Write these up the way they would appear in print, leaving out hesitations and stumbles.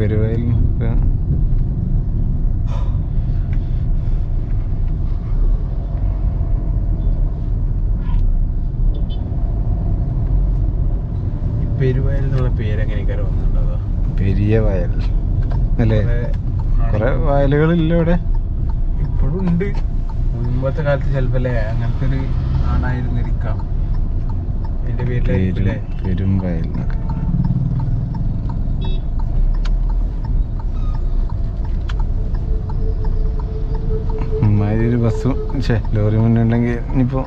പെരുവയലില്ലേ, പെരുവയൽ പെരുവയൽ എന്നുള്ള പേരെങ്ങനെയൊക്കെ വന്നിട്ടുണ്ടോ? പെരിയ വയൽ അല്ലേ? കുറെ വയലുകളില്ല ഇവിടെ ഇപ്പോഴും ഉണ്ട്. മുമ്പത്തെ കാലത്ത് ചിലപ്പോ അല്ലേ അങ്ങനത്തെ ഒരു നാടായിരുന്നിരിക്കാം. എന്റെ പേരിലായിരിക്കും പെരും വയൽ. ഒരു ബസ്സും ലോറി മുന്നേ ഉണ്ടെങ്കിൽ ഇനിയിപ്പോ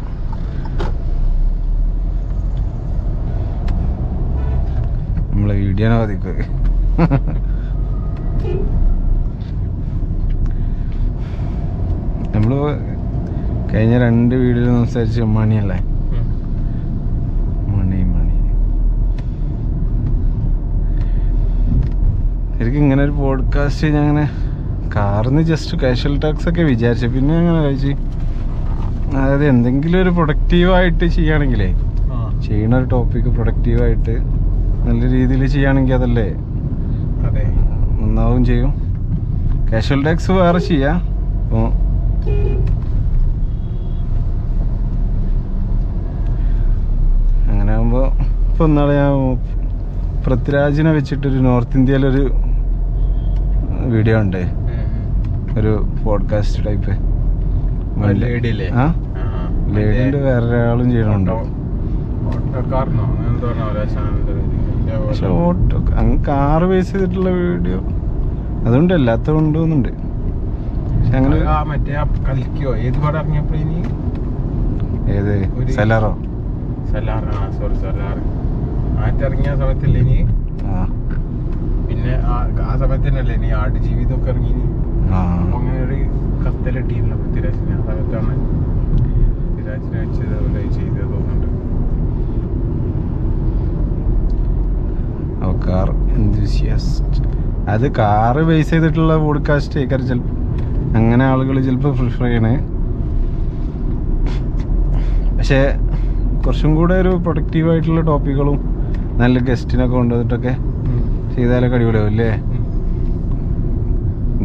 നമ്മളെ വീഡിയോനെ മതിക്ക്. നമ്മള് കഴിഞ്ഞ 2 വീഡിയോയിൽ സംസാരിച്ച് മണിയല്ലേ, മണി ശരിക്കും ഇങ്ങനെ ഒരു പോഡ്കാസ്റ്റ് ഞാൻ അങ്ങനെ കാറിന്ന് ജസ്റ്റ് കാഷ്വൽ ടാക്സ് ഒക്കെ വിചാരിച്ചു. പിന്നെ അങ്ങനെ കഴിച്ച് അതായത് എന്തെങ്കിലും ഒരു പ്രൊഡക്റ്റീവായിട്ട് ചെയ്യുകയാണെങ്കിലേ, ചെയ്യണ ഒരു ടോപ്പിക്ക് പ്രൊഡക്റ്റീവായിട്ട് നല്ല രീതിയിൽ ചെയ്യുകയാണെങ്കിൽ അതല്ലേ നന്നാവും ചെയ്യും. കാഷ്വൽ ടാക്സ് വേറെ ചെയ്യാം. അപ്പോൾ അങ്ങനെ ആകുമ്പോൾ ഇപ്പോൾ ഇന്നാളെ ഞാൻ പൃഥ്വിരാജിനെ വെച്ചിട്ടൊരു നോർത്ത് ഇന്ത്യയിലൊരു വീഡിയോ ഉണ്ട്, ഒരു പോഡ്കാസ്റ്റ് ടൈപ്പ്. ആ ലേഡിൻ്റെ വേറൊരാളും ചെയ്യണുണ്ടോ? കാറ് ബേസ് ചെയ്തിട്ടുള്ള വീഡിയോ അതുകൊണ്ട് അല്ലാത്ത കൊണ്ടുപോകുന്നുണ്ട്. പക്ഷെ അങ്ങനെ ഏത് സെലാറോ ഇറങ്ങിയ സമയത്തല്ലേ ഇനി, പിന്നെ ആ സമയത്ത് തന്നെയല്ലേ ഇനി ആടുജീവിതം ഒക്കെ ഇറങ്ങി. അങ്ങനെ ഒരു കത്തലിട്ടിരുന്നു പൃഥ്വിരാജിനെ. ആ സമയത്താണ് പൃഥ്വിരാജിനെ വെച്ചത് ചെയ്തത് തോന്നുന്നുണ്ട്. കാർ എന്തൂസിയാസ്റ്റ് അത് കാറ് ബേസ് ചെയ്തിട്ടുള്ള പോഡ്കാസ്റ്റ് കേൾക്കാൻ ചിലപ്പോൾ അങ്ങനെ ആളുകൾ ചിലപ്പോൾ പ്രിഫർ ചെയ്യണേ. പക്ഷേ കുറച്ചും കൂടെ ഒരു പ്രൊഡക്റ്റീവായിട്ടുള്ള ടോപ്പിക്കുകളും നല്ല ഗസ്റ്റിനൊക്കെ കൊണ്ടുവന്നിട്ടൊക്കെ ചെയ്താലൊക്കെ അടിപൊളിയാവും അല്ലേ?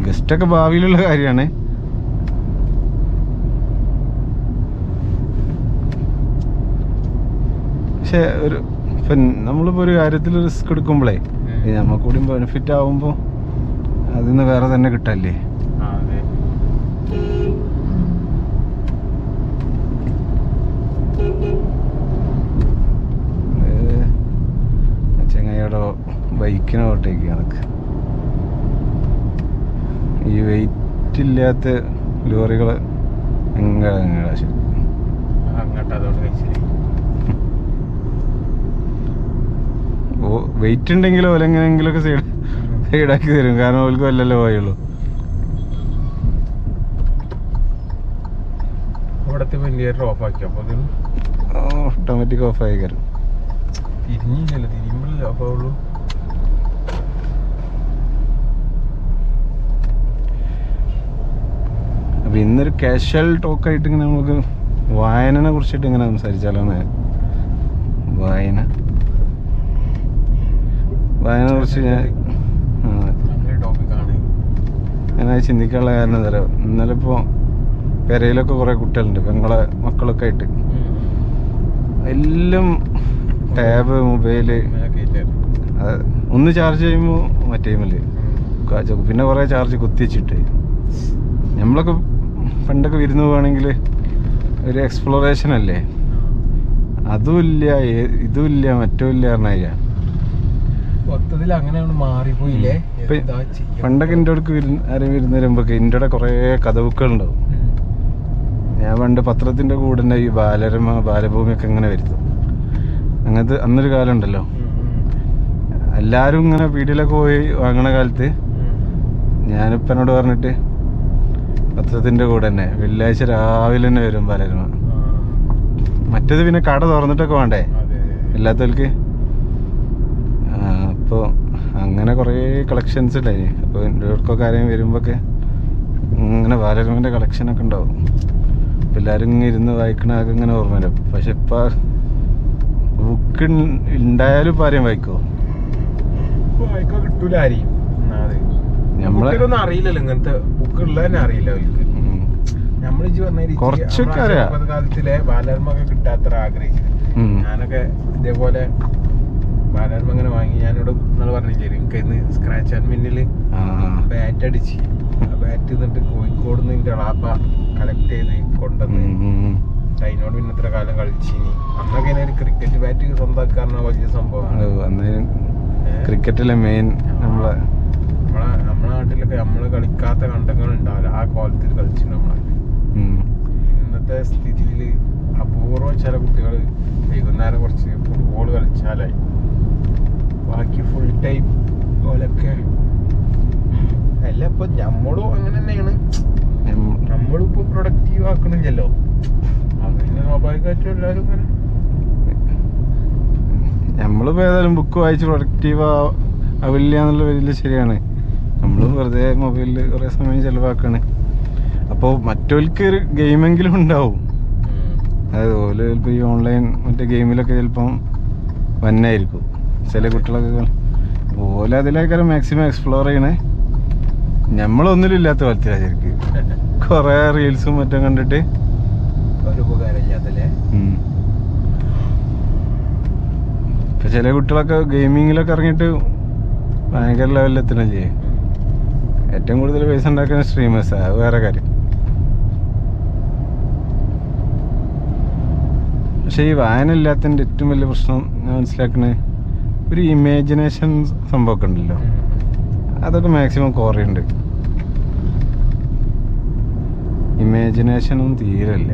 ഗസ്റ്റൊക്കെ ഭാവിയിലുള്ള കാര്യമാണ്. പക്ഷെ ഒരു ഇപ്പം നമ്മളിപ്പോൾ ഒരു കാര്യത്തിൽ റിസ്ക് എടുക്കുമ്പോഴേ നമുക്കൂടി ബെനിഫിറ്റ് ആവുമ്പോൾ അതിൽ നിന്ന് വേറെ തന്നെ കിട്ടല്ലേ? ചെങ്ങായിയുടെ ബൈക്കിനെ ഓട്ടേക്ക് കണക്ക് ഈ വെയിറ്റ് ഇല്ലാത്ത ലോറികൾ വെയിറ്റ് ഉണ്ടെങ്കിലോ എങ്ങനെയെങ്കിലുമൊക്കെ സൈഡാക്കി തരും. കാരണം അവർക്ക് വല്ലല്ലോ പോയുള്ളൂ. ഓട്ടോമാറ്റിക് ഓഫ് ആയി കയറും. അപ്പൊ ഇന്നൊരു കാഷ്വൽ ടോക്കായിട്ട് ഇങ്ങനെ നമുക്ക് വായനനെ കുറിച്ചിട്ട് ഇങ്ങനെ സംസാരിച്ചാലോന്ന്. വായനയെ കുറിച്ച് ഞാൻ ചിന്തിക്കാനുള്ള കാരണം എന്താ പറയുക, ഇന്നലെ ഇപ്പോൾ പെരയിലൊക്കെ കുറേ കുട്ടികളുണ്ട്, പെങ്ങളെ മക്കളൊക്കെ ആയിട്ട്. എല്ലാം ടാബ്, മൊബൈല്, ഒന്ന് ചാർജ് ചെയ്യുമ്പോൾ മറ്റേമല്ലേ, പിന്നെ കുറേ ചാർജ് കുത്തിച്ചിട്ട്. നമ്മളൊക്കെ പണ്ടൊക്കെ വിരുന്ന് പോവുകയാണെങ്കിൽ ഒരു എക്സ്പ്ലോറേഷൻ അല്ലേ, അതുമില്ല ഇതുമില്ല മറ്റുമില്ല പറഞ്ഞാൽ. പണ്ടൊക്കെ എൻ്റെ അടുക്ക് ആരും വിരുന്ന് വരുമ്പോഴൊക്കെ എൻ്റെ അവിടെ കുറേ കഥബുക്കുകളുണ്ടാവും. ഞാൻ പണ്ട് പത്രത്തിൻ്റെ കൂടെ തന്നെ ഈ ബാലരമ, ബാലഭൂമിയൊക്കെ ഇങ്ങനെ വരുത്തും. അങ്ങനത്തെ അന്നൊരു കാലം ഉണ്ടല്ലോ, എല്ലാവരും ഇങ്ങനെ പീടിയിലൊക്കെ പോയി വാങ്ങണ കാലത്ത് ഞാനിപ്പോൾ എന്നോട് പറഞ്ഞിട്ട് പത്രത്തിൻ്റെ കൂടെ തന്നെ വെള്ളിയാഴ്ച രാവിലെ തന്നെ വരും ബാലരമ. മറ്റേത് പിന്നെ കട തുറന്നിട്ടൊക്കെ വേണ്ടേ എല്ലാത്തവർക്ക്. അപ്പോൾ അങ്ങനെ കുറേ കളക്ഷൻസ് ഉണ്ടായി. അപ്പോൾ എൻ്റെ അടുക്കൊക്കെ ആരെയും വരുമ്പോഴൊക്കെ ഇങ്ങനെ ബാലരമൻ്റെ കളക്ഷനൊക്കെ ഉണ്ടാവും. അപ്പോൾ എല്ലാവരും ഇങ്ങനെ ഇരുന്ന് വായിക്കണതൊക്കെ ഇങ്ങനെ ഓർമ്മ വരും. പക്ഷെ ഇപ്പോൾ ബുക്ക് ഉണ്ടായാലും ഇപ്പോൾ ആരെയും വായിക്കുമോ? കിട്ടൂല ആരെയും. കുട്ടിക്കൊന്നും അറിയില്ലല്ലോ ഇങ്ങനത്തെ ബുക്ക് ഉള്ളത് തന്നെ അറിയില്ല അവർക്ക്. നമ്മള് കുറച്ചൊക്കെ അറിയാം. കാലത്തിലെ ബാലരമൊക്കെ കിട്ടാത്ര ആഗ്രഹിച്ചത്. ഞാനൊക്കെ ഇതേപോലെ ബാലരമ ഇങ്ങനെ വാങ്ങി. ഞാനിവിടെ നിങ്ങൾ പറഞ്ഞില്ലേ എനിക്ക് ഇന്ന് സ്ക്രാച്ച് ആൻഡ് മിന്നില് ബാറ്റ് അടിച്ച് ബാറ്റ് എന്നിട്ട് കോഴിക്കോട് നിന്ന് എന്റെ അളാപ്പ കളക്ട് ചെയ്ത് കൊണ്ടുവന്ന് അതിനോട് പിന്നെ ഇത്ര കാലം കളിച്ചിനി. അന്നൊക്കെ ഒരു ക്രിക്കറ്റ് ബാറ്റ് സ്വന്തമാക്കാറുള്ള വലിയ സംഭവമാണ്. ക്രിക്കറ്റിലെ മെയിൻ നമ്മളെ നാട്ടിലൊക്കെ നമ്മള് കളിക്കാത്ത കണ്ടങ്ങൾ ഉണ്ടാവില്ല. ആ കോലത്തിൽ കളിച്ചു നമ്മളെ. ഇന്നത്തെ സ്ഥിതിയിൽ അപൂർവം ചില കുട്ടികൾ വൈകുന്നേരം കുറച്ച് ഫുട്ബോൾ കളിച്ചാലായി. ബാക്കി ഫുൾ ടൈം ഓലൊക്കെ അല്ല. ഇപ്പൊ നമ്മളും അങ്ങനെ തന്നെയാണ്. നമ്മളിപ്പോ പ്രൊഡക്റ്റീവ് ആക്കണില്ലല്ലോ. അതിന് സ്വാഭാവികമായിട്ടും എല്ലാവരും ഇങ്ങനെ നമ്മളിപ്പോ ഏതായാലും ബുക്ക് വായിച്ച് പ്രൊഡക്റ്റീവ് ആവില്ല എന്നുള്ള വലിയ ശരിയാണ്. നമ്മളും വെറുതെ മൊബൈലിൽ കുറെ സമയം ചെലവാക്കാണ്. അപ്പോൾ മറ്റവർക്ക് ഒരു ഗെയിമെങ്കിലും ഉണ്ടാവും. അതായത് ഓല് ചിലപ്പോൾ ഈ ഓൺലൈൻ മറ്റേ ഗെയിമിലൊക്കെ ചിലപ്പം വന്നായിരിക്കും ചില കുട്ടികളൊക്കെ. ഓല് അതിലേക്കാരും മാക്സിമം എക്സ്പ്ലോർ ചെയ്യണേ. നമ്മളൊന്നിലും ഇല്ലാത്ത പോലത്തെ ശരിക്കും കുറെ റീൽസും മറ്റും കണ്ടിട്ട് ഒരു ഉപകാരമില്ലാത്തല്ലേ. ഇപ്പൊ ചില കുട്ടികളൊക്കെ ഗെയിമിങ്ങിലൊക്കെ ഇറങ്ങിയിട്ട് ഭയങ്കര ലെവലിൽ എത്തണല്ലേ. ഏറ്റവും കൂടുതൽ പൈസ ഉണ്ടാക്കുന്ന സ്ട്രീമേഴ്സാ. അത് വേറെ കാര്യം. പക്ഷെ ഈ വായന ഇല്ലാത്തതിൻ്റെ ഏറ്റവും വലിയ പ്രശ്നം ഞാൻ മനസ്സിലാക്കണേ ഒരു ഇമാജിനേഷൻ സംഭവമൊക്കെ ഉണ്ടല്ലോ. അതൊക്കെ മാക്സിമം കുറയുന്നുണ്ട്. ഇമാജിനേഷനൊന്നും തീരല്ല.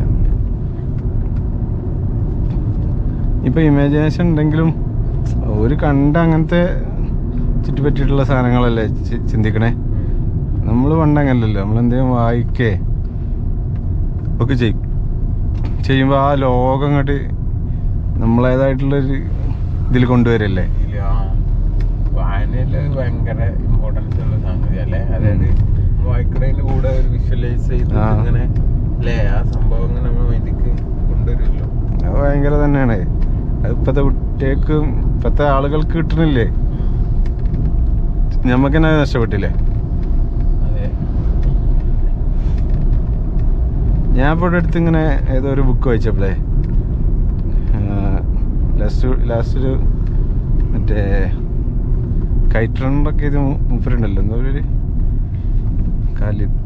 ഇപ്പൊ ഇമാജിനേഷൻ ഉണ്ടെങ്കിലും ഒരു കണ്ട അങ്ങനത്തെ ചുറ്റിപ്പറ്റിയിട്ടുള്ള സാധനങ്ങളല്ലേ ചിന്തിക്കണേ. നമ്മൾ പണ്ടങ്ങനല്ലോ. നമ്മളെന്തെങ്കിലും വായിക്കേ ഒക്കെ ചെയ്യുമ്പോൾ ആ ലോകം അങ്ങോട്ട് നമ്മളേതായിട്ടുള്ളൊരു ഇതിൽ കൊണ്ടുവരല്ലേ. വായനയില് ഭയങ്കര ഇമ്പോർട്ടൻസ് ഉള്ള സംഗതി അല്ലേ. അതായത് വായിക്കുന്നതിന്റെ കൂടെ ഒരു വിഷ്വലൈസ് ചെയ്ത് ഇങ്ങനെ അല്ലേ ആ സംഭവം ഇങ്ങനെ നമ്മൾ മൈൻഡിക്ക് കൊണ്ടുവരുമല്ലോ. അത് ഭയങ്കര തന്നെയാണ്. അത് ഇപ്പോഴത്തെ കുട്ടികൾക്ക് ഇപ്പോഴത്തെ ആളുകൾക്ക് കിട്ടണില്ലേ. ഞമ്മക്ക് തന്നെ നഷ്ടപ്പെട്ടില്ലേ. ഞാൻ ഇപ്പോൾ അടുത്ത് ഇങ്ങനെ ഏതോ ഒരു ബുക്ക് വായിച്ചപ്പോഴേ ലാസ്റ്റ് ഒരു മറ്റേ കൈറ്റ് റണ്ണറൊക്കെ ഇത് മൂപ്പരുണ്ടല്ലോ എന്തോ ഒരു ഖാലിദ്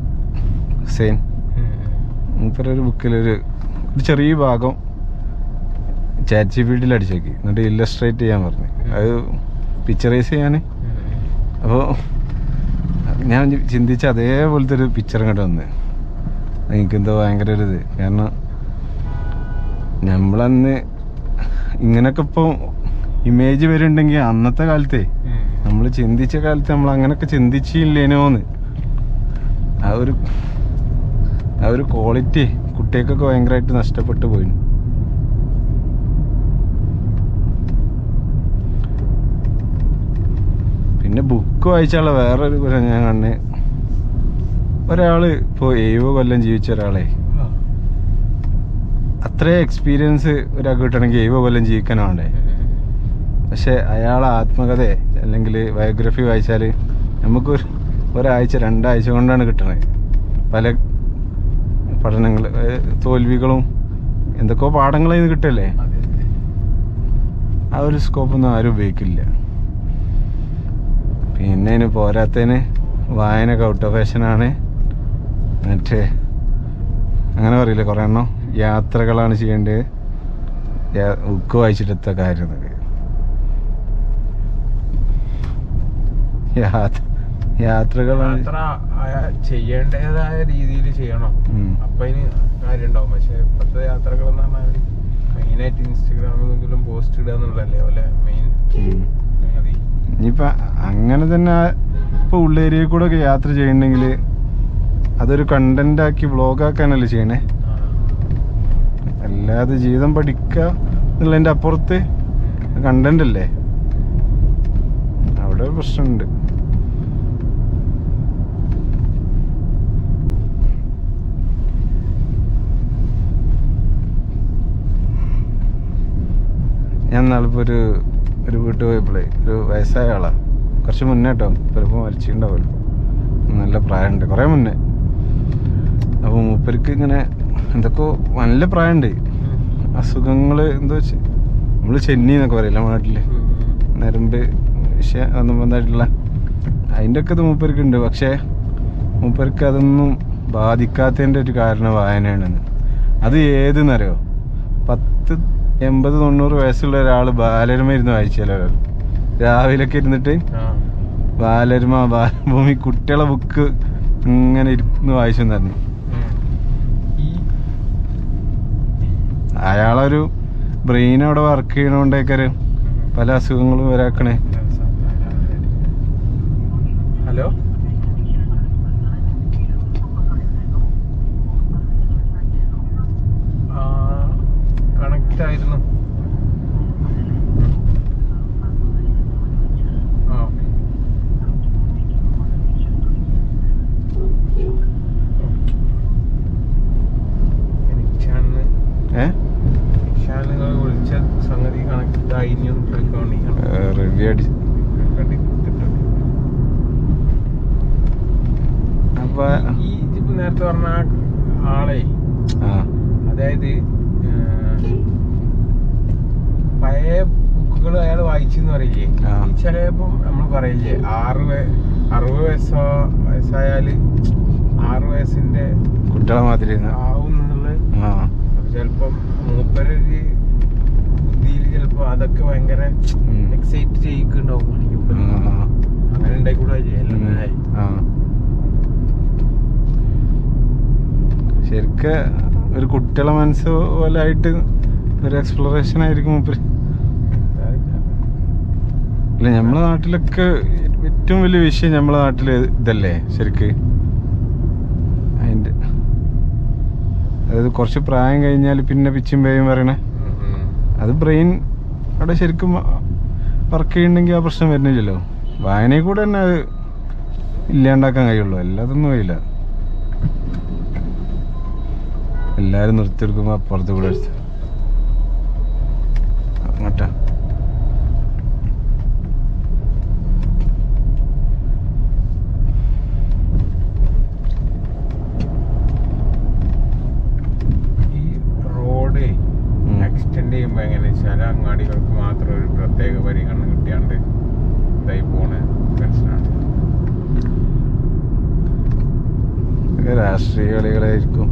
ഹുസൈൻ. മൂപ്പരൊരു ബുക്കിലൊരു ചെറിയ ഭാഗം ChatGPT അടിച്ചു നോക്കി. എന്നിട്ട് ഇല്ലസ്ട്രേറ്റ് ചെയ്യാൻ പറഞ്ഞു. അത് പിക്ചറൈസ് ചെയ്യാൻ. അപ്പോൾ ഞാൻ ചിന്തിച്ച അതേപോലത്തെ ഒരു പിക്ചർ ഇങ്ങോട്ട് വന്ന് എനിക്കെന്തോ ഭയങ്കര ഒരു ഇത്. കാരണം നമ്മളന്ന് ഇങ്ങനൊക്കെ ഇപ്പോൾ ഇമേജ് വരുന്നുണ്ടെങ്കിൽ അന്നത്തെ കാലത്തെ നമ്മൾ ചിന്തിച്ച കാലത്ത് നമ്മൾ അങ്ങനെയൊക്കെ ചിന്തിച്ചില്ലേനോന്ന്. ആ ഒരു ക്വാളിറ്റി കുട്ടികൾക്കൊക്കെ ഭയങ്കരമായിട്ട് നഷ്ടപ്പെട്ടു പോയി. പിന്നെ ബുക്ക് വായിച്ചാലുള്ള വേറൊരു കാര്യം ഞാൻ കണ്ടേ. ഒരാള് ഇപ്പോൾ 70 കൊല്ലം ജീവിച്ച ഒരാളെ അത്രയും എക്സ്പീരിയൻസ് ഒരാൾക്ക് കിട്ടണമെങ്കിൽ 70 കൊല്ലം ജീവിക്കാനാവണ്ടേ. പക്ഷെ അയാളെ ആത്മകഥ അല്ലെങ്കിൽ ബയോഗ്രഫി വായിച്ചാൽ നമുക്ക് ഒരാഴ്ച 2 ആഴ്ച കൊണ്ടാണ് കിട്ടണത്. പല പഠനങ്ങൾ തോൽവികളും എന്തൊക്കെയോ പാഠങ്ങളായി കിട്ടല്ലേ. ആ ഒരു സ്കോപ്പൊന്നും ആരും ഉപയോഗിക്കില്ല. പിന്നെ അതിന് പോരാത്തതിന് വായന ഔട്ട് ഓഫ് ഫാഷനാണ്. മറ്റേ അങ്ങനെ പറയില്ലേ കുറേ എണ്ണം യാത്രകളാണ് ചെയ്യേണ്ടത്. ബുക്ക് വായിച്ചിട്ടെത്ത കാര്യം യാത്രകളാണ് ചെയ്യേണ്ടതായ രീതിയിൽ ചെയ്യണം. അപ്പൊ അതിന് കാര്യം ഉണ്ടാവും. പക്ഷെ ഇപ്പോഴത്തെ യാത്രകൾ എന്ന് പറഞ്ഞാൽ മെയിനായിട്ട് ഇൻസ്റ്റഗ്രാമിൽ പോസ്റ്റ് ഇടുക എന്നുള്ളതല്ലേ പോലെ മെയിൻ. ഇനിയിപ്പോൾ അങ്ങനെ തന്നെ ഇപ്പോൾ ഉള്ളേരിയയിൽ കൂടെ ഒക്കെ യാത്ര ചെയ്യണമെങ്കിൽ അതൊരു കണ്ടന്റ് ആക്കി വ്ളോഗാക്കാനല്ലേ ചെയ്യണേ. അല്ലാതെ ജീവിതം പഠിക്കുക എന്നുള്ളതിൻ്റെ അപ്പുറത്ത് കണ്ടന്റ് അല്ലേ. അവിടെ പ്രശ്നമുണ്ട്. ഞാൻ നാളിപ്പോൾ ഒരു വീട്ടിൽ പോയപ്പോഴേ ഒരു വയസ്സായ ആളാണ്. കുറച്ച് മുന്നേ കേട്ടോ. ചിലപ്പോൾ മരിച്ചിട്ടുണ്ടാവുമല്ലോ. നല്ല പ്രായമുണ്ട്, കുറേ മുന്നേ. അപ്പോൾ മൂപ്പർക്ക് ഇങ്ങനെ എന്തൊക്കെ നല്ല പ്രായമുണ്ട്, അസുഖങ്ങൾ എന്തോ വെച്ച് നമ്മൾ ചെന്നി എന്നൊക്കെ പറയില്ല നാട്ടിൽ, നരമ്പ് സംബന്ധമായിട്ടുള്ള അതിൻ്റെ ഒക്കെ ഇത് മൂപ്പർക്ക് ഉണ്ട്. പക്ഷേ മൂപ്പർക്ക് അതൊന്നും ബാധിക്കാത്തതിൻ്റെ ഒരു കാരണം വായനയാണെന്ന്. അത് ഏതെന്നറിയോ, 10, 80, 90 വയസ്സുള്ള ഒരാൾ ബാലരമ ഇരുന്ന് വായിച്ചാലോ, രാവിലെയൊക്കെ ഇരുന്നിട്ട് ബാലരമ, ബാലഭൂമി, കുട്ടികളെ ബുക്ക് ഇങ്ങനെ ഇരുന്ന് വായിച്ചു തന്നെ. അയാളൊരു ബ്രെയിൻ അവിടെ വർക്ക് ചെയ്യണോണ്ടേക്കാര് പല അസുഖങ്ങളും വരാക്കണേ. ഹലോ, കണക്റ്റ് ആയിരുന്നു. വിളിച്ച സംഗതി കണക്റ്റ് ആയിരുന്നു റിവ്യൂ അടിച്ച്. അപ്പൊ ഈ നേരത്തെ പറഞ്ഞ ആളെ, അതായത് പഴയ ബുക്കുകൾ അയാൾ വായിച്ചെന്ന് പറയില്ലേ, ചിലപ്പം നമ്മൾ പറയില്ലേ 60 വയസ്സായാല് 6 വയസ്സിന്റെ കുട്ടികളെ മാതിരി ആവും എന്നുള്ളത്. ചിലപ്പം മൂപ്പര് ബുദ്ധിയിൽ ചിലപ്പോ അതൊക്കെ ഭയങ്കര എക്സൈറ്റ് ചെയ്യിക്കുന്നുണ്ടാവും, അങ്ങനെ ഉണ്ടായിക്കൂടാ. ശരിക്ക് ഒരു കുട്ടികളെ മനസ്സ് പോലെ ആയിട്ട് ഒരു എക്സ്പ്ലോറേഷൻ ആയിരിക്കും മൂപ്പര്. അല്ല, നമ്മളെ നാട്ടിലൊക്കെ ഏറ്റവും വലിയ വിഷയം നമ്മളെ നാട്ടില് ഇതല്ലേ ശരിക്ക്. അതിൻ്റെ അതായത് കുറച്ച് പ്രായം കഴിഞ്ഞാൽ പിന്നെ പിച്ചും പേയും പറയണേ, അത് ബ്രെയിൻ അവിടെ ശരിക്കും വർക്ക് ചെയ്യുന്നുണ്ടെങ്കിൽ ആ പ്രശ്നം വരുന്നില്ലല്ലോ. വായനയിൽ കൂടെ തന്നെ അത് ഇല്ലാണ്ടാക്കാൻ കഴിയുള്ളൂ, അല്ലാതൊന്നും കഴിയില്ല. എല്ലാവരും നിർത്തിയെടുക്കുമ്പോൾ അപ്പുറത്ത് കൂടെ എടുത്ത് അങ്ങോട്ടാ. ഈ റോഡ് എക്സ്റ്റെൻഡ് ചെയ്യുമ്പോൾ എങ്ങനെയാ വെച്ചാൽ അങ്ങാടികൾക്ക് മാത്രം ഒരു പ്രത്യേക പരിഗണന കിട്ടിയാണ്ട് ഇതായി പോണ മനസ്സിലാണ്. രാഷ്ട്രീയ കളികളായിരിക്കും.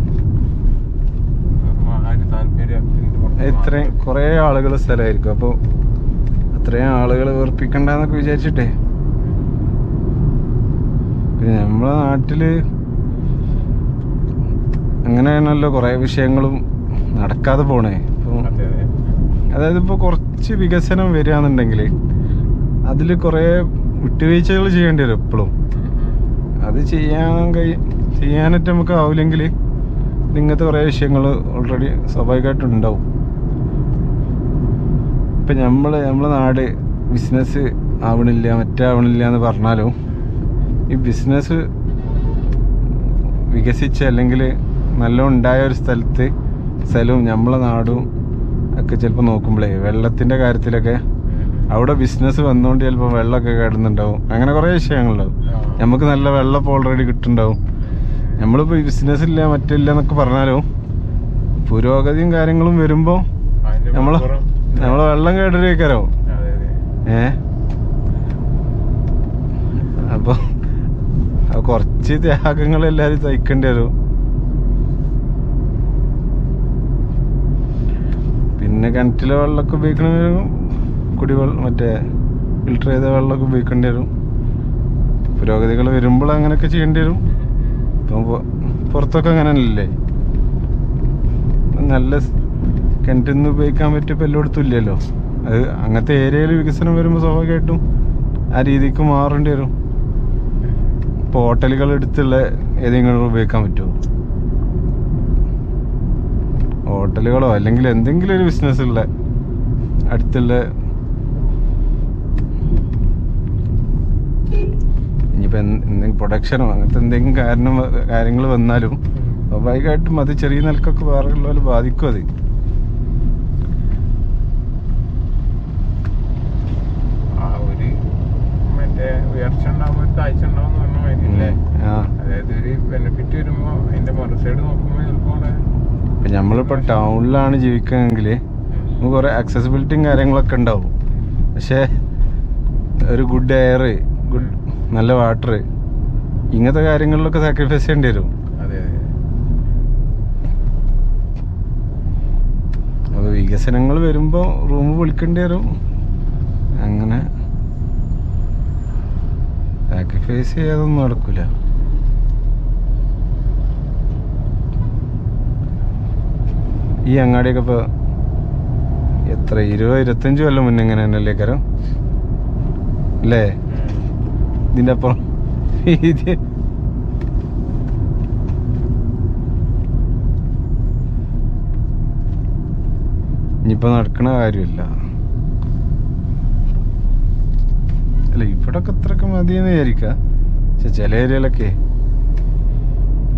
ഇത്രയും കുറേ ആളുകൾ സ്ഥലമായിരിക്കും, അപ്പോൾ അത്രയും ആളുകൾ വെറുപ്പിക്കണ്ടെന്നൊക്കെ വിചാരിച്ചിട്ടേ. പിന്നെ നമ്മളെ നാട്ടില് അങ്ങനെയാണല്ലോ കുറേ വിഷയങ്ങളും നടക്കാതെ പോണേ. ഇപ്പോൾ അതായത് ഇപ്പോൾ കുറച്ച് വികസനം വരികയാണെന്നുണ്ടെങ്കിൽ അതിൽ കുറേ വിട്ടുവീഴ്ചകൾ ചെയ്യേണ്ടി വരും എപ്പോഴും. അത് ചെയ്യാനായിട്ട് നമുക്ക് ആവില്ലെങ്കിൽ ഇങ്ങനത്തെ കുറേ വിഷയങ്ങൾ ഓൾറെഡി സ്വാഭാവികമായിട്ടുണ്ടാവും. ഇപ്പം നമ്മളെ നാട് ബിസിനസ് ആവണില്ല മറ്റാവണില്ല എന്ന് പറഞ്ഞാലും ഈ ബിസിനസ് വികസിച്ച അല്ലെങ്കിൽ നല്ല ഉണ്ടായ ഒരു സ്ഥലവും നമ്മളെ നാടും ഒക്കെ ചിലപ്പോൾ നോക്കുമ്പോഴേ വെള്ളത്തിൻ്റെ കാര്യത്തിലൊക്കെ അവിടെ ബിസിനസ് വന്നുകൊണ്ട് ചിലപ്പോൾ വെള്ളമൊക്കെ കിടന്നുണ്ടാവും. അങ്ങനെ കുറേ വിഷയങ്ങളുണ്ടാവും. നമുക്ക് നല്ല വെള്ളം ഇപ്പോൾ ഓൾറെഡി കിട്ടുന്നുണ്ടാവും. നമ്മളിപ്പോൾ ബിസിനസ് ഇല്ല മറ്റില്ല എന്നൊക്കെ പറഞ്ഞാലും പുരോഗതിയും കാര്യങ്ങളും വരുമ്പോൾ നമ്മളെ വെള്ളം കേടരേക്കാരോ. അപ്പോൾ കുറച്ച് ത്യാഗങ്ങൾ എല്ലാവരും സഹിക്കേണ്ടി വരും. പിന്നെ കിണറ്റിലെ വെള്ളമൊക്കെ ഉപയോഗിക്കണ കുടിവെള്ളം മറ്റേ ഫിൽട്ടർ ചെയ്ത വെള്ളമൊക്കെ ഉപയോഗിക്കേണ്ടി വരും. പുരോഗതികൾ വരുമ്പോൾ അങ്ങനെയൊക്കെ ചെയ്യേണ്ടി വരും. ഇപ്പം പുറത്തൊക്കെ അങ്ങനെയല്ലേ, നല്ല കിണറ്റിൽ നിന്ന് ഉപയോഗിക്കാൻ പറ്റിയപ്പോൾ എല്ലായിടത്തും ഇല്ലല്ലോ. അത് അങ്ങനത്തെ ഏരിയയിൽ വികസനം വരുമ്പോൾ സ്വാഭാവികമായിട്ടും ആ രീതിക്ക് മാറേണ്ടി വരും. ഇപ്പോൾ ഹോട്ടലുകൾ എടുത്തുള്ള ഏതെങ്കിലും ഉപയോഗിക്കാൻ പറ്റുമോ? ഹോട്ടലുകളോ അല്ലെങ്കിൽ എന്തെങ്കിലും ഒരു ബിസിനസ് ഉള്ള അടുത്തുള്ള ഇനിയിപ്പോൾ എന്തെങ്കിലും പ്രൊഡക്ഷനോ അങ്ങനത്തെ എന്തെങ്കിലും കാര്യങ്ങൾ വന്നാലും സ്വാഭാവികമായിട്ടും അത് ചെറിയ നിലക്കൊക്കെ വേറെ ഉള്ളവർ ബാധിക്കും. അത് ആ ഒരു മറ്റേ ഉയർച്ച ഉണ്ടാകുമ്പോൾ താഴ്ച ഉണ്ടാവും. അല്ലേ? ആ അതായത് ഒരു ബെനിഫിറ്റ് വരുമ്പോ അതിന്റെ മറുസൈഡ് നോക്കുമ്പോ ചിലപ്പോ ഇപ്പം നമ്മളിപ്പോൾ ടൗണിലാണ് ജീവിക്കുന്നതെങ്കിൽ നമുക്ക് കുറേ ആക്സസിബിലിറ്റിയും കാര്യങ്ങളൊക്കെ ഉണ്ടാവും. പക്ഷേ ഒരു ഗുഡ് എയർ, ഗുഡ് നല്ല വാട്ടർ, ഇങ്ങനത്തെ കാര്യങ്ങളിലൊക്കെ സാക്രിഫൈസ് ചെയ്യേണ്ടി വരും. അതെ അപ്പോൾ വികസനങ്ങൾ വരുമ്പോൾ റൂം വിളിക്കേണ്ടി വരും. അങ്ങനെ സാക്രിഫൈസ് ചെയ്യാതൊന്നും നടക്കില്ല. ഈ അങ്ങാടിയൊക്കെ ഇപ്പോൾ എത്ര 20-25 കൊല്ലം മുന്നേ ഇങ്ങനെ തന്നെയല്ലേ കരം അല്ലേ? ഇതിൻ്റെ അപ്പുറം ഇത് ഇനിയിപ്പോൾ നടക്കണ കാര്യമില്ല. അല്ല ഇവിടൊക്കെ അത്രയൊക്കെ മതിയെന്ന് വിചാരിക്കാം. പക്ഷെ ചില ഏരിയയിലൊക്കെ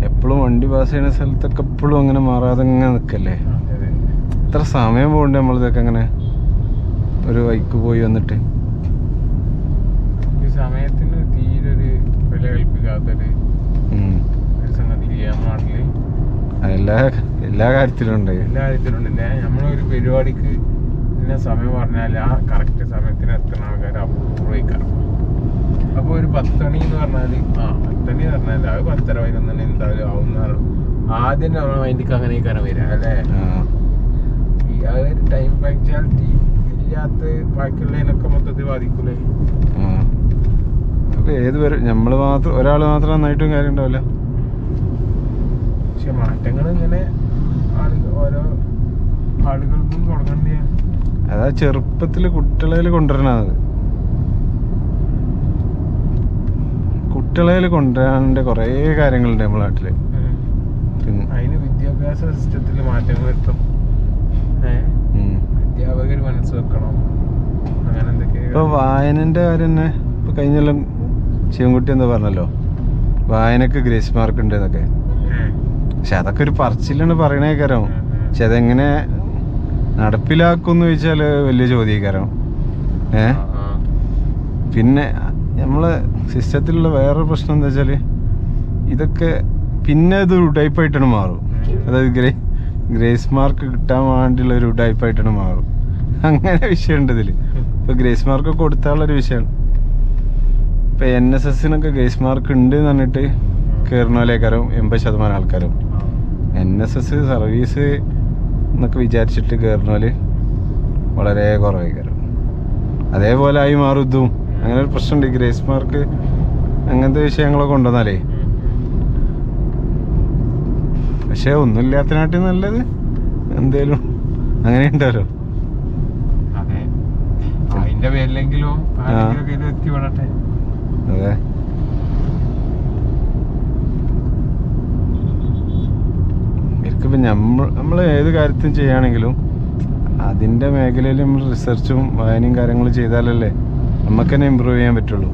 എപ്പോഴും വണ്ടി പാസ് ചെയ്യുന്ന സ്ഥലത്തൊക്കെ എപ്പോഴും അങ്ങനെ മാറാതെ ഇങ്ങനെ നിൽക്കല്ലേ. എത്ര സമയം പോകണ്ടേ നമ്മളിതൊക്കെ അങ്ങനെ ഒരു വൈക്ക് പോയി വന്നിട്ട്. സമയത്തിന് തീരെ ഒരു വില കൽപ്പിക്കാത്തൊരു സംഗതി നമ്മുടെ നാട്ടില് എല്ലാ കാര്യത്തിലും ഉണ്ട്. എല്ലാ കാര്യത്തിലുണ്ട്. നമ്മളൊരു പരിപാടിക്ക് ഇന്ന സമയം പറഞ്ഞാൽ ആ കറക്റ്റ് സമയത്തിന് എത്തുന്ന ആൾക്കാർ അപൂർവ്വം. അപ്പോൾ ഒരു 10 മണി എന്ന് പറഞ്ഞാൽ 10 മണി പറഞ്ഞാൽ അത് 10:11 എന്തായാലും ആവുന്ന ആദ്യം നമ്മളെ മൈൻഡിക്ക് അങ്ങനെ കാരണം വരിക അല്ലേ? അതൊരു ടൈം പങ്ക്ച്വാലിറ്റി ഇല്ലാത്ത ബാക്കിയുള്ളതിനൊക്കെ മൊത്തത്തിൽ ബാധിക്കൂലേ? ഏത് വരും നമ്മള് മാത്രം ഒരാൾ മാത്രം നന്നായിട്ടും കാര്യം ഉണ്ടാവില്ല. പക്ഷെ മാറ്റങ്ങൾ ഇങ്ങനെ ഓരോ ആളുകൾക്കും തുടങ്ങേണ്ട. അതാ ചെറുപ്പത്തില് കുട്ടികളെ കൊണ്ടുവരണത്. കുട്ടികളെ കൊണ്ടുവരാൻ്റെ കുറേ കാര്യങ്ങളുണ്ട് നമ്മളെ നാട്ടില്. അതിന് വിദ്യാഭ്യാസ സിസ്റ്റത്തിൽ മാറ്റങ്ങൾ വരുത്തും. അധ്യാപകർ മനസ്സ് വെക്കണം. അങ്ങനെ എന്തൊക്കെയാ ഇപ്പൊ വായനന്റെ കാര്യം തന്നെ. ഇപ്പൊ കഴിഞ്ഞെല്ലാം ശിവൻകുട്ടി എന്താ പറഞ്ഞല്ലോ, വായനക്ക് ഗ്രേസ് മാർക്ക് ഉണ്ട് എന്നൊക്കെ. പക്ഷെ അതൊക്കെ ഒരു പറച്ചിലാണ് പറയണേ കാരം. പക്ഷെ അതെങ്ങനെ നടപ്പിലാക്കുമെന്ന് ചോദിച്ചാല് വലിയ ചോദ്യക്കാരം. പിന്നെ നമ്മളെ സിസ്റ്റത്തിലുള്ള വേറൊരു പ്രശ്നം എന്താ വെച്ചാല് ഇതൊക്കെ പിന്നെ ഇത് ഉടായ്പായിട്ടാണ് മാറും. അതായത് ഗ്രേസ് മാർക്ക് കിട്ടാൻ വേണ്ടിയുള്ള ഒരു ഉടായ്പായിട്ടാണ് മാറും. അങ്ങനെ വിഷയമുണ്ട് ഇതിൽ. ഇപ്പൊ ഗ്രേസ് മാർക്ക് കൊടുത്താലുള്ളൊരു വിഷയമാണ്. ഇപ്പൊ NSSനൊക്കെ ഗ്രേസ് മാർക്ക് ഉണ്ട് എന്ന് പറഞ്ഞിട്ട് കയറുന്നോലേക്കാരും 80% ആൾക്കാരും. NSS സർവീസ് എന്നൊക്കെ വിചാരിച്ചിട്ട് കയറുന്നോല് വളരെ കുറവായിക്കാരും. അതേപോലെ ആയി മാറും ഇതും. അങ്ങനെ ഒരു പ്രശ്നമുണ്ട്. ഗ്രേസ് മാർക്ക് അങ്ങനത്തെ വിഷയങ്ങളൊക്കെ കൊണ്ടുവന്നാലേ. പക്ഷെ ഒന്നുമില്ലാത്തതിനാട്ടി നല്ലത് എന്തേലും അങ്ങനെ ഉണ്ടല്ലോ. അതിന്റെ പേരിലെങ്കിലും എത്തിപ്പെടട്ടെ. അതെ. ഇവർക്കിപ്പോൾ നമ്മൾ ഏത് കാര്യത്തിനും ചെയ്യുകയാണെങ്കിലും അതിൻ്റെ മേഖലയിൽ നമ്മൾ റിസർച്ചും വായനയും കാര്യങ്ങളും ചെയ്താലല്ലേ നമുക്ക് തന്നെ ഇമ്പ്രൂവ് ചെയ്യാൻ പറ്റുള്ളൂ.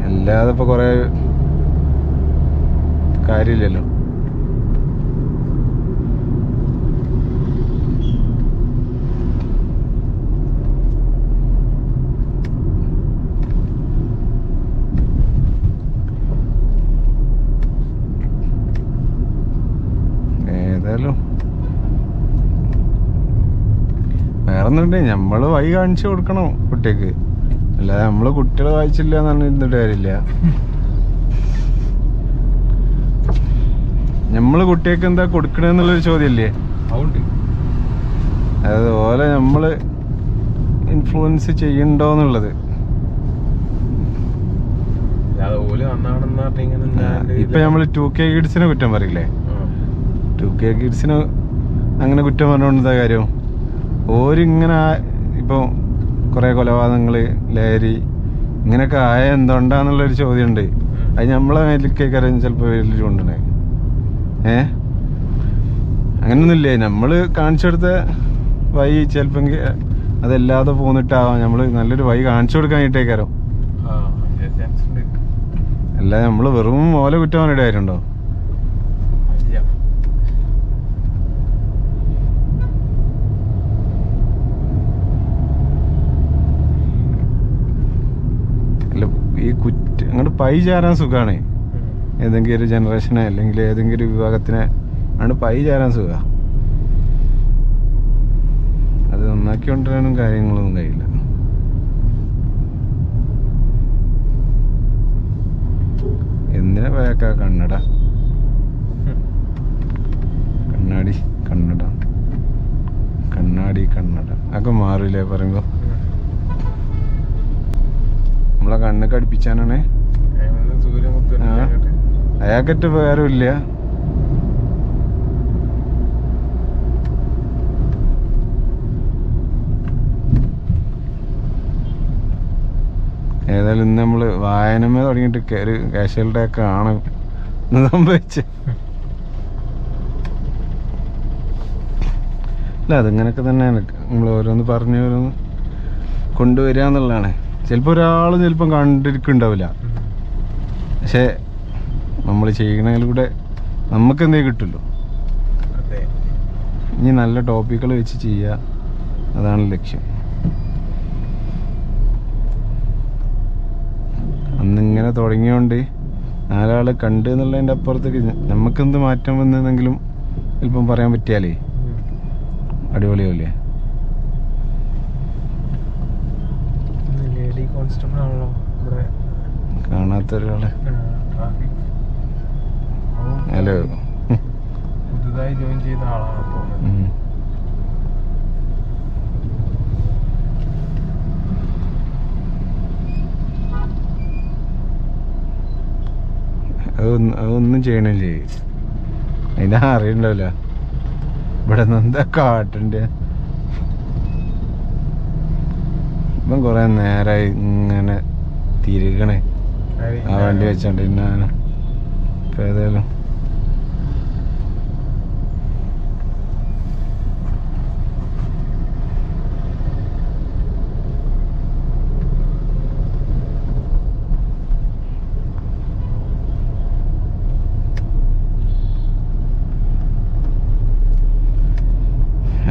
അല്ലാതെ ഇപ്പോൾ കുറേ കാര്യമില്ലല്ലോ. വേറൊന്നുണ്ട്, നമ്മള് വഴി കാണിച്ചു കൊടുക്കണം കുട്ടിക്ക്. അല്ലാതെ നമ്മള് കുട്ടികളെ വായിച്ചില്ല എന്നാണ് ഇരുന്നിട്ട് കാര്യമില്ല. നമ്മള് കുട്ടികൾക്ക് എന്താ കൊടുക്കണെന്നുള്ളൊരു ചോദ്യമില്ലേ? അതുപോലെ നമ്മള് ഇൻഫ്ലുവൻസ് ചെയ്യണ്ടോന്നുള്ളത്. ഇപ്പൊ നമ്മള് 2K കിഡ്സിനെ കുറ്റം പറയില്ലേ? 2K കിഡ്സിന് അങ്ങനെ കുറ്റം പറഞ്ഞുകൊണ്ട് എന്താ കാര്യം? ഓരിങ്ങനെ ഇപ്പോൾ കുറേ കൊലപാതകങ്ങൾ, ലഹരി ഇങ്ങനെയൊക്കെ ആയ എന്തുകൊണ്ടാന്നുള്ളൊരു ചോദ്യമുണ്ട്. അത് നമ്മളെ മേലിലേക്കാരും ചിലപ്പോൾ വലിയ കൊണ്ടുണ്ടേ. അങ്ങനെയൊന്നുമില്ലേ? നമ്മൾ കാണിച്ചു കൊടുത്ത വഴി ചിലപ്പോൾ അതല്ലാതെ പോന്നിട്ടാവാം. നമ്മൾ നല്ലൊരു വഴി കാണിച്ചു കൊടുക്കാനായിട്ടേക്കാരോ. അല്ല നമ്മൾ വെറും ഓല കുറ്റം പറഞ്ഞിട്ട് കാര്യമുണ്ടോ? ഈ അങ്ങോട്ട് പൈ ചാരാൻ സുഖമാണ്. ഏതെങ്കിലും ഒരു ജനറേഷനെ അല്ലെങ്കിൽ ഏതെങ്കിലും ഒരു വിഭാഗത്തിനെ ആണ് പൈ ചേരാൻ സുഖം. അത് നന്നാക്കി കൊണ്ടുവരാനും കാര്യങ്ങളൊന്നും കഴിയില്ല. എന്തിനാ പോയാക്കാ കണ്ണട കണ്ണാടി കണ്ണട കണ്ണാടി കണ്ണട ഒക്കെ മാറില്ലേ പറയുമ്പോ നമ്മളെ കണ്ണൊക്കെ അടുപ്പിച്ചാനാണ്. അയാൾക്കറ്റ് വേറെ ഇല്ല. ഏതായാലും ഇന്ന് നമ്മള് വായനമേ തുടങ്ങിയിട്ട് ഒരു കാഷ്വൽ ഡേ ഒക്കെ ആണ് സംഭവിച്ച. അല്ല അതിങ്ങനൊക്കെ തന്നെയാണ് നമ്മൾ ഓരോന്ന് പറഞ്ഞ് ഓരോന്ന് കൊണ്ടുവരിക എന്നുള്ളതാണ്. ചിലപ്പോൾ ഒരാൾ ചിലപ്പം കണ്ടിരിക്കുന്നുണ്ടാവില്ല, പക്ഷെ നമ്മൾ ചെയ്യണതിലൂടെ നമുക്ക് എന്തെങ്കിലും കിട്ടുമല്ലോ. ഇനി നല്ല ടോപ്പിക്കുകൾ വെച്ച് ചെയ്യുക, അതാണ് ലക്ഷ്യം. അന്നിങ്ങനെ തുടങ്ങിയോണ്ട് നാലാൾ കണ്ട് എന്നുള്ളതിൻ്റെ അപ്പുറത്തേക്ക് നമുക്കെന്ത് മാറ്റം വന്നെങ്കിലും ചിലപ്പം പറയാൻ പറ്റിയാലേ അടിപൊളിയാവില്ലേ. കാണാത്തൊരാള് ഹലോ പുതുതായി ജോയിൻ ചെയ്ത ആളാണ് തോന്നുന്നത്. അതൊന്നും ചെയ്യണില്ലേ, അതിനെ അറിയണ്ടാവില്ല ഇവിടെ നിന്ന് എന്താ കാട്ടണ്ടേ. ഇപ്പം കൊറേ നേരായി ഇങ്ങനെ തിരികണേ ആ വണ്ടി വെച്ചോണ്ട്. പിന്നെ ഇപ്പം ഏതായാലും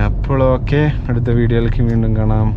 അപ്പോൾ ഓക്കെ, അടുത്ത വീഡിയോയിലേക്ക് വീണ്ടും കാണാം.